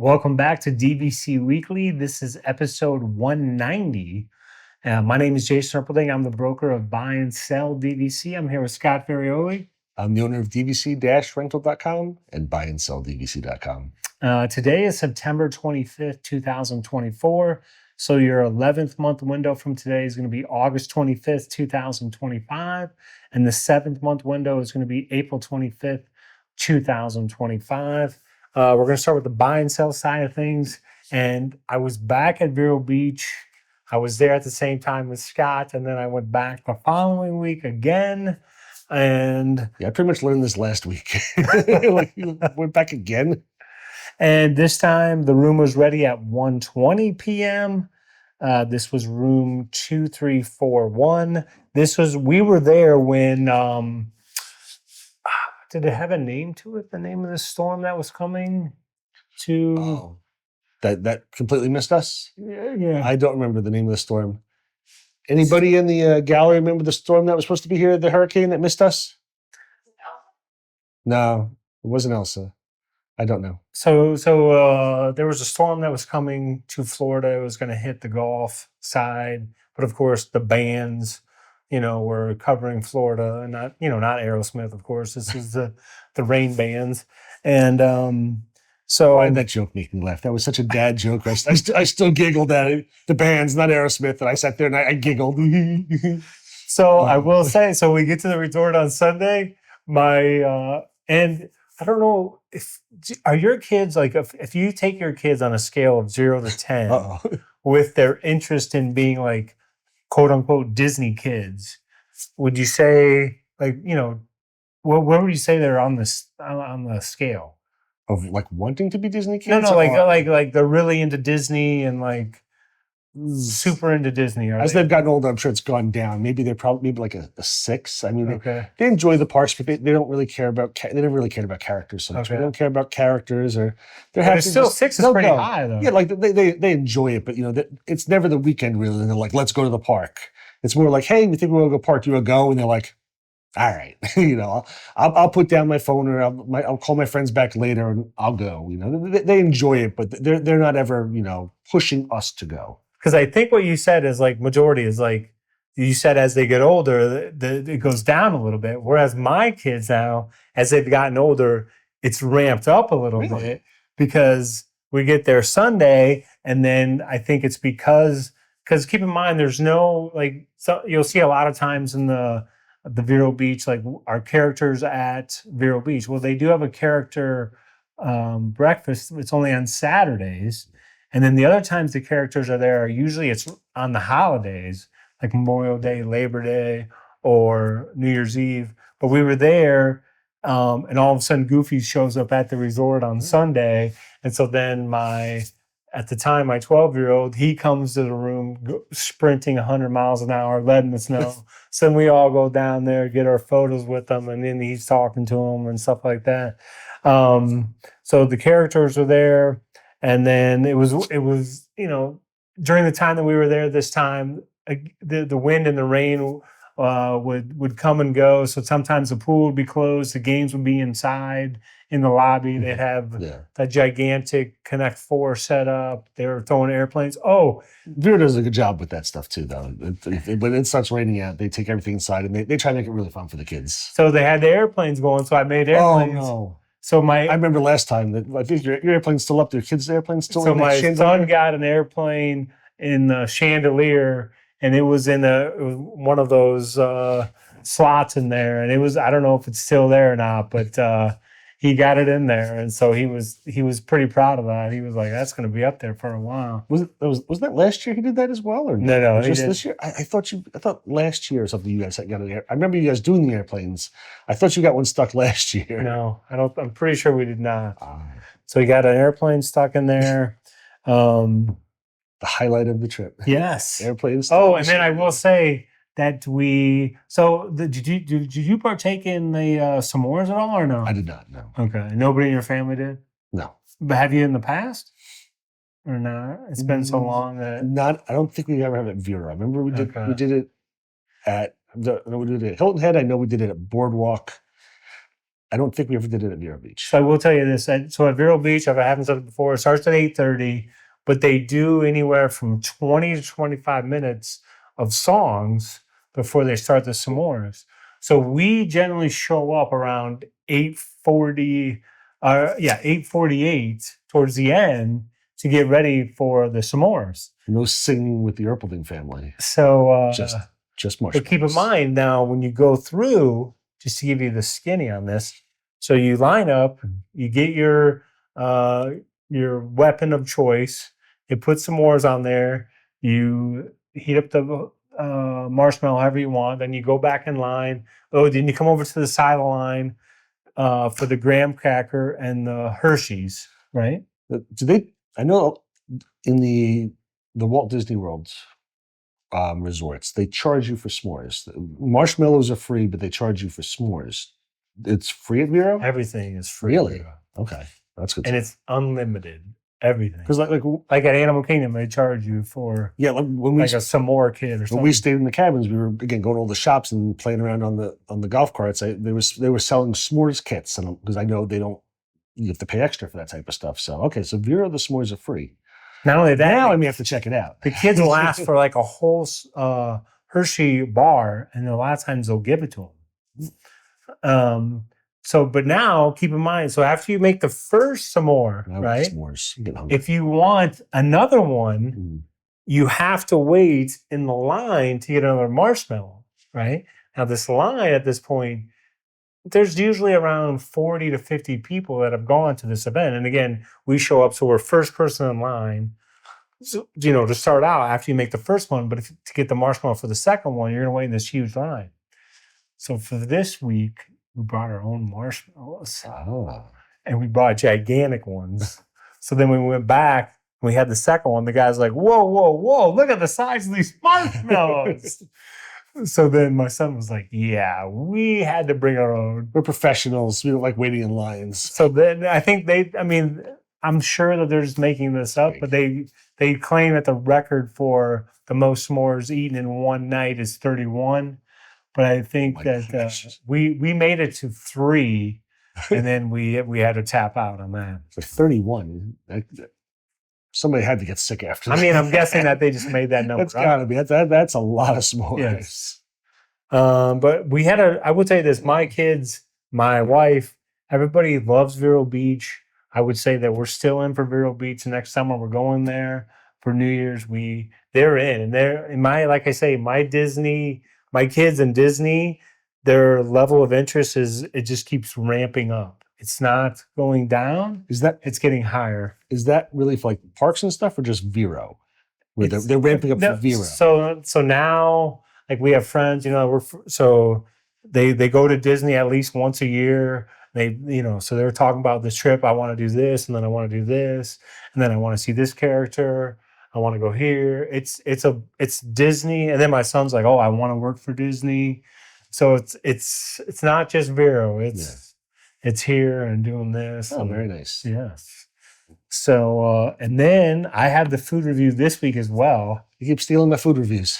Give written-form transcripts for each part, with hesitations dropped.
Welcome back to DVC Weekly. This is episode 190. My name is Jason Erpelding. I'm the broker of Buy and Sell DVC. I'm here with Scott Ferrioli. I'm the owner of DVC-Rental.com and Buy and Sell DVC.com. Today is September 25th, 2024. So your 11th month window from today is going to be August 25th, 2025. And the 7th month window is going to be April 25th, 2025. We're going to start with the buy and sell side of things. And I was back at Vero Beach. I was there at the same time with Scott. And then I went back the following week again. And yeah, I pretty much learned this last week. Like, you went back again. And this time the room was ready at 1:20 p.m. This was room 2341. We were there when, did it have a name to it? The name of the storm that was coming to? Oh, that completely missed us? Yeah. I don't remember the name of the storm. Anybody in the gallery remember the storm that was supposed to be here, the hurricane that missed us? No, it wasn't Elsa. I don't know. So there was a storm that was coming to Florida. It was going to hit the Gulf side, but of course the bands, were covering Florida, and not Aerosmith, of course. This is the rain bands, and so Why did that joke make me laugh? That was such a dad joke. I still giggled at it. The band's not Aerosmith, and I sat there and I giggled. So I will say, so we get to the resort on Sunday. And I don't know are your kids like if you take your kids on a scale of 0 to 10 with their interest in being like quote unquote Disney kids, would you say where would you say they're on the scale? Of like wanting to be Disney kids? No, like they're really into Disney and like super into Disney. As they've gotten older, I'm sure it's gone down. Maybe they're probably like a 6. I mean, okay. They enjoy the parks, but they don't really care about they don't really care about characters so much. Okay. They don't care about characters, or they're but happy. It's still 6 is pretty high though. Yeah, like they enjoy it, but it's never the weekend really. And they're like, let's go to the park. It's more like, hey, we think we're gonna go park. You wanna go? And they're like, all right, I'll put down my phone, or I'll call my friends back later and I'll go. They enjoy it, but they're not ever pushing us to go. Because I think what you said is like majority is like you said as they get older, it goes down a little bit. Whereas my kids now, as they've gotten older, it's ramped up a little bit because we get there Sunday, and then I think it's because keep in mind there's no so you'll see a lot of times in the Vero Beach, like our characters at Vero Beach. Well, they do have a character breakfast. It's only on Saturdays. And then the other times the characters are there, usually it's on the holidays, like Memorial Day, Labor Day, or New Year's Eve. But we were there, and all of a sudden Goofy shows up at the resort on Sunday. And so then at the time, my 12-year-old, he comes to the room sprinting 100 miles an hour, letting us know. So then we all go down there, get our photos with him, and then he's talking to him and stuff like that. So the characters are there. And then it was during the time that we were there this time, the wind and the rain would come and go. So sometimes the pool would be closed, the games would be inside in the lobby. They'd have that gigantic Connect 4 set up. They were throwing airplanes. Oh, Vero does a good job with that stuff too, though. When it starts raining out, they take everything inside and they try to make it really fun for the kids. So they had the airplanes going. So I made airplanes. Oh no. So I remember last time that I think your airplane's still up there. Kids' airplane's still so in my chandelier? son got an airplane in the chandelier, and it was in one of those slots in there, and I don't know if it's still there or not, but he got it in there, and so he was pretty proud of that. He was like, "That's going to be up there for a while." Was that last year he did that as well, or no? Just this year? I thought last year or something you guys got an air. I remember you guys doing the airplanes. I thought you got one stuck last year. No, I don't. I'm pretty sure we did not. So he got an airplane stuck in there. The highlight of the trip. Yes, airplanes. Oh, and then I will say that did you partake in the s'mores at all or no? I did not. No. Okay, nobody in your family did. No. But have you in the past or not? It's been so long that I don't think we ever have it at Vero. I remember we did it at we did it at Hilton Head. I know we did it at Boardwalk. I don't think we ever did it at Vero Beach. So I will tell you this. So at Vero Beach, if I haven't said it before, it starts at 8:30, but they do anywhere from 20 to 25 minutes of songs before they start the s'mores. So we generally show up around 8:40, 8:48 towards the end to get ready for the s'mores. No singing with the Erpelding family. So just but keep in mind now when you go through, just to give you the skinny on this, so you line up, you get your weapon of choice, you put s'mores on there, you heat up the marshmallow however you want, then you go back in line. Oh, then you come over to the side of the line for the graham cracker and the Hershey's, right? Do they? I know in the Walt Disney World resorts, they charge you for s'mores. Marshmallows are free, but they charge you for s'mores. It's free at Vero? Everything is free. Really? Okay, that's good. And it's unlimited. Everything. Because like at Animal Kingdom, they charge you for like when we like a s'more kid or something. When we stayed in the cabins, we were again going to all the shops and playing around on the golf carts. They were selling s'mores kits, and because I know they don't, you have to pay extra for that type of stuff. So okay, so Vero the s'mores are free. Not only that, now I may have to check it out. The kids will ask for like a whole Hershey bar, and a lot of times they'll give it to them. But now keep in mind, so after you make the first s'more, right? S'mores. If you want another one, you have to wait in the line to get another marshmallow, right? Now this line at this point, there's usually around 40 to 50 people that have gone to this event. And again, we show up, so we're first person in line, so, to start out after you make the first one. But to get the marshmallow for the second one, you're going to wait in this huge line. So for this week, we brought our own marshmallows. Oh. And we brought gigantic ones. So then when we went back, we had the second one, the guy's like, whoa, whoa, whoa, look at the size of these marshmallows. So then my son was like, yeah, we had to bring our own. We're professionals. We don't like waiting in lines. So then I think I'm sure that they're just making this up, but they claim that the record for the most s'mores eaten in one night is 31. But I think we made it to 3, and then we had to tap out on that. For 31, somebody had to get sick after that. I'm guessing that they just made that number. That's gotta be. That's a lot of s'mores. Yes. But we had I will tell you this, my kids, my wife, everybody loves Vero Beach. I would say that we're still in for Vero Beach next summer. We're going there for New Year's. They're in, and they're in like I say, my kids in Disney, their level of interest it just keeps ramping up. It's not going down. It's getting higher. Is that really for like parks and stuff, or just Vero? Where they're ramping up for Vero. So now, like we have friends, so they go to Disney at least once a year. So they're talking about this trip. I want to do this, and then I want to do this, and then I want to see this character. I want to go here. It's Disney, and then my son's like, oh, I want to work for Disney. So it's not just Vero. It's here and doing this. Oh, very nice. Yes. So and then I have the food review this week as well. You keep stealing my food reviews.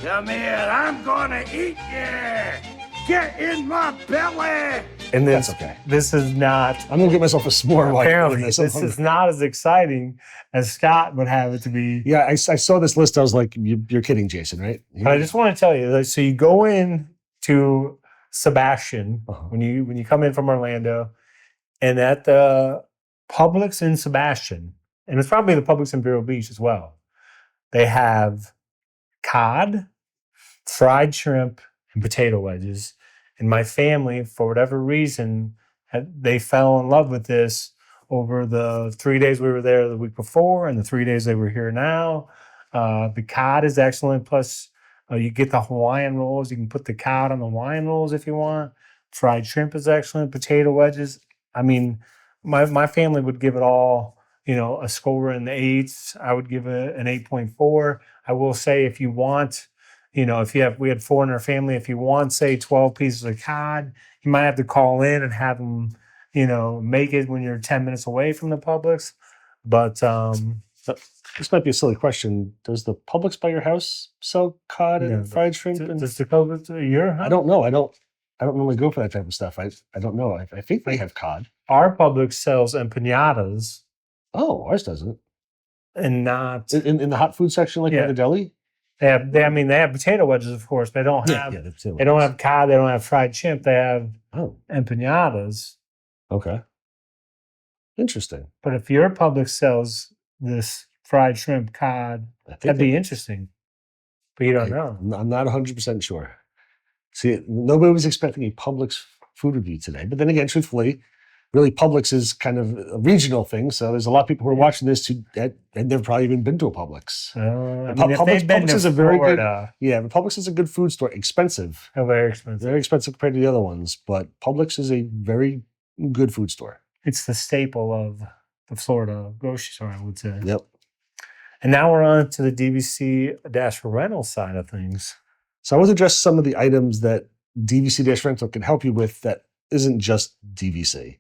Come here, I'm gonna eat you. Get in my belly. And that's okay. This is not. I'm gonna get myself a s'more. Apparently, this is not as exciting as Scott would have it to be. Yeah, I saw this list. I was like, "You're kidding, Jason, right?" But I just want to tell you. So you go in to Sebastian when you come in from Orlando, and at the Publix in Sebastian, and it's probably the Publix in Vero Beach as well. They have cod, fried shrimp, and potato wedges. And my family, for whatever reason, they fell in love with this over the 3 days we were there the week before and the 3 days they were here now. The cod is excellent. Plus, you get the Hawaiian rolls. You can put the cod on the Hawaiian rolls if you want. Fried shrimp is excellent. Potato wedges. My family would give it all, a score in the 8s. I would give it an 8.4. I will say if you want, we had 4 in our family. If you want, say, 12 pieces of cod, you might have to call in and have them, make it when you're 10 minutes away from the Publix. But this might be a silly question. Does the Publix by your house sell cod and fried shrimp? Does the Publix your house? I don't know. I don't. I don't normally go for that type of stuff. I don't know. I think they have cod. Our Publix sells empanadas Oh, ours doesn't. and not. In the hot food section, like by Yeah. the deli. I mean, they have potato wedges, of course, but they don't have. They don't have cod. They don't have fried shrimp. They have empanadas. Okay. Interesting. But if your Publix sells this fried shrimp cod, that'd be interesting. But you don't know. I'm not 100% sure. See, nobody was expecting a Publix food review today. But then again, truthfully, really Publix is kind of a regional thing. So there's a lot of people who are watching this that never probably even been to a Publix. I mean, if they've been Publix to is a very Florida, good. Yeah, but Publix is a good food store. Expensive. very expensive. Very expensive compared to the other ones. But Publix is a very good food store. It's the staple of the Florida grocery store, I would say. Yep. And now we're on to the DVC-Rental side of things. So I want to address some of the items that DVC-Rental can help you with that isn't just DVC.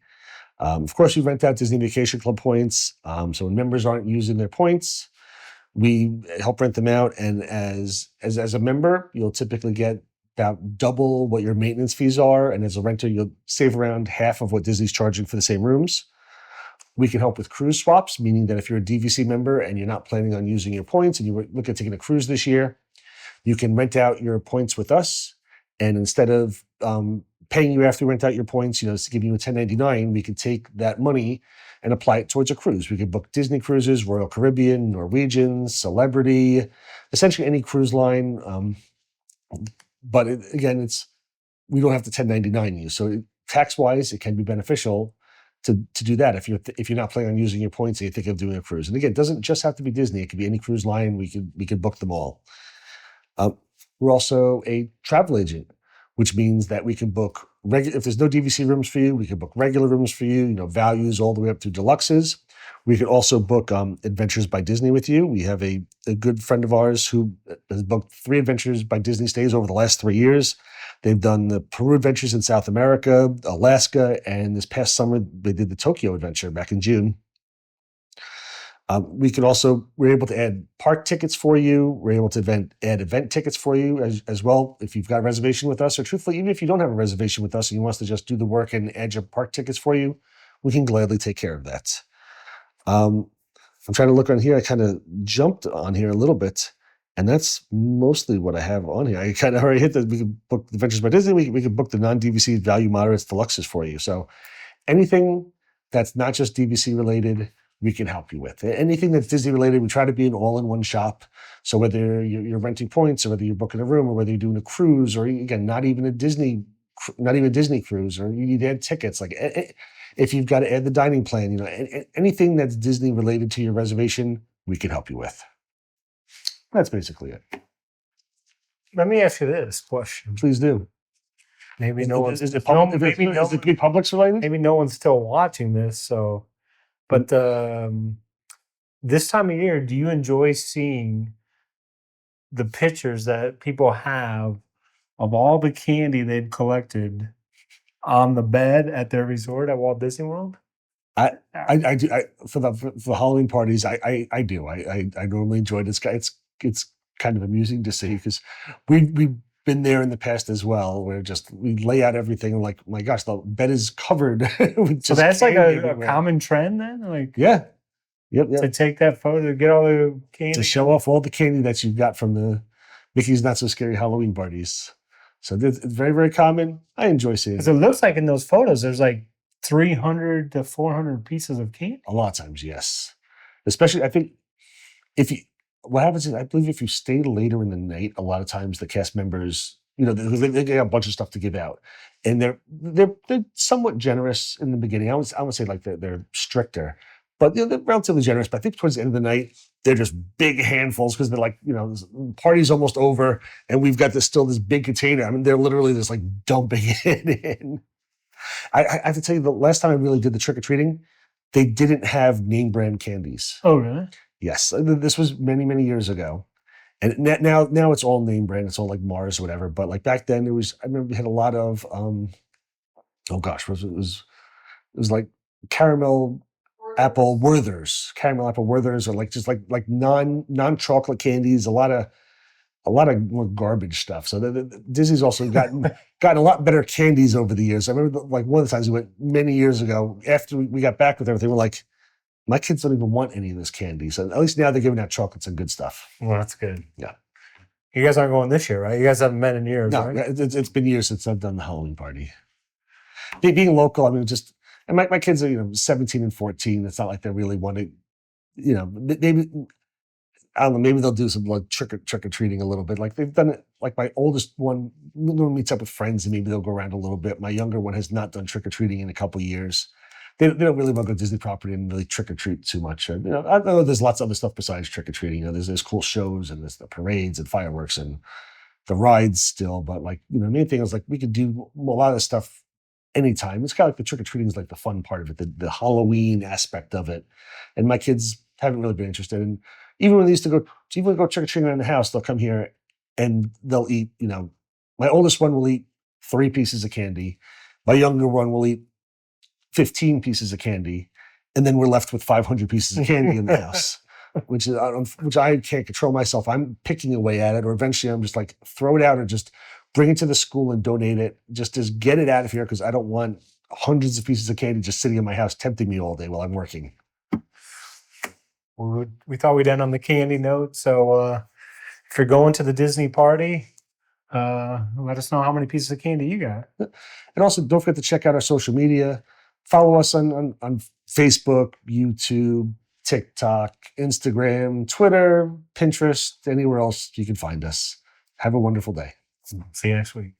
Of course, we rent out Disney Vacation Club points. So when members aren't using their points, we help rent them out. And as a member, you'll typically get about double what your maintenance fees are. And as a renter, you'll save around half of what Disney's charging for the same rooms. We can help with cruise swaps, meaning that if you're a DVC member and you're not planning on using your points and you look at taking a cruise this year, you can rent out your points with us. And instead of paying you after you rent out your points, to give you a 1099, we can take that money and apply it towards a cruise. We could book Disney cruises, Royal Caribbean, Norwegian, Celebrity, essentially any cruise line. But again, we don't have to 1099 you. So tax-wise, it can be beneficial to do that if you're not planning on using your points and you think of doing a cruise. And again, it doesn't just have to be Disney. It could be any cruise line. We could book them all. We're also a travel agent, which means that we can book if there's no DVC rooms for you, we can book regular rooms for you. Values all the way up to deluxes. We could also book Adventures by Disney with you. We have a good friend of ours who has booked 3 Adventures by Disney stays over the last 3 years. They've done the Peru Adventures in South America, Alaska, and this past summer they did the Tokyo Adventure back in June. We're able to add park tickets for you. We're able to add event tickets for you as well if you've got a reservation with us. Or truthfully, even if you don't have a reservation with us and you want us to just do the work and add your park tickets for you, we can gladly take care of that. I'm trying to look on here. I kind of jumped on here a little bit, and that's mostly what I have on here. I kind of already hit that. We can book Adventures by Disney. We can book the non-DVC value moderates deluxes for you. So anything that's not just DVC related, we can help you with. Anything that's Disney related, we try to be an all-in-one shop. So whether you're renting points or whether you're booking a room or whether you're doing a cruise or again, not even a Disney cruise, or you need to add tickets, like if you've got to add the dining plan, anything that's Disney related to your reservation, we can help you with. That's basically it. Let me ask you this question. Please do. Maybe no one's is it Publix related? Maybe no one's still watching this, so. But this time of year, do you enjoy seeing the pictures that people have of all the candy they've collected on the bed at their resort at Walt Disney World? I do. For Halloween parties, I do. I normally enjoy this. It's kind of amusing to see because we've been there in the past as well, where we lay out everything like, my gosh, the bed is covered with so that's like a common trend then? Like Yep. To take that photo, to get all the candy? To show off all the candy that you've got from the Mickey's Not So Scary Halloween parties. So it's very, very common. I enjoy seeing it. It looks like in those photos, there's like 300 to 400 pieces of candy. A lot of times, yes. Especially, I think, what happens is, I believe if you stay later in the night, a lot of times the cast members, they got a bunch of stuff to give out, and they're somewhat generous in the beginning. I would say like they're stricter, but they're relatively generous. But I think towards the end of the night, they're just big handfuls because they're like, the party's almost over, and we've got this big container. I mean, they're literally just like dumping it in. I have to tell you, the last time I really did the trick or treating, they didn't have name brand candies. Oh, really? Yes, this was many, many years ago, and now it's all name brand. It's all like Mars or whatever. But like back then, I remember we had a lot of it was like caramel apple Werthers, or like just like non-chocolate candies. A lot a lot of more garbage stuff. So Disney's also gotten a lot better candies over the years. I remember like one of the times we went many years ago, after we got back with everything, we're like, my kids don't even want any of this candy. So at least now they're giving out chocolates and good stuff. Well, that's good. Yeah. You guys aren't going this year, right? You guys haven't met in years, No, right? it's been years since I've done the Halloween party. Being local, I mean, and my kids are 17 and 14. It's not like they really want to, maybe I don't know. Maybe they'll do some like trick or treating a little bit. Like they've done it. Like my oldest one meets up with friends and maybe they'll go around a little bit. My younger one has not done trick or treating in a couple of years. They don't really want to go to Disney property and really trick or treat too much. And, I know there's lots of other stuff besides trick or treating. There's cool shows and there's the parades and fireworks and the rides still. But like the main thing is like we could do a lot of stuff anytime. It's kind of like the trick or treating is like the fun part of it, the Halloween aspect of it. And my kids haven't really been interested in. Even when they used to go trick or treating around the house, they'll come here and they'll eat. My oldest one will eat 3 pieces of candy. My younger one will eat 15 pieces of candy, and then we're left with 500 pieces of candy in the house, which I can't control myself. I'm picking away at it, or eventually I'm just like throw it out or just bring it to the school and donate it. Just get it out of here because I don't want hundreds of pieces of candy just sitting in my house tempting me all day while I'm working. We thought we'd end on the candy note. So if you're going to the Disney party, let us know how many pieces of candy you got. And also, don't forget to check out our social media. Follow us on Facebook, YouTube, TikTok, Instagram, Twitter, Pinterest, anywhere else you can find us. Have a wonderful day. See you next week.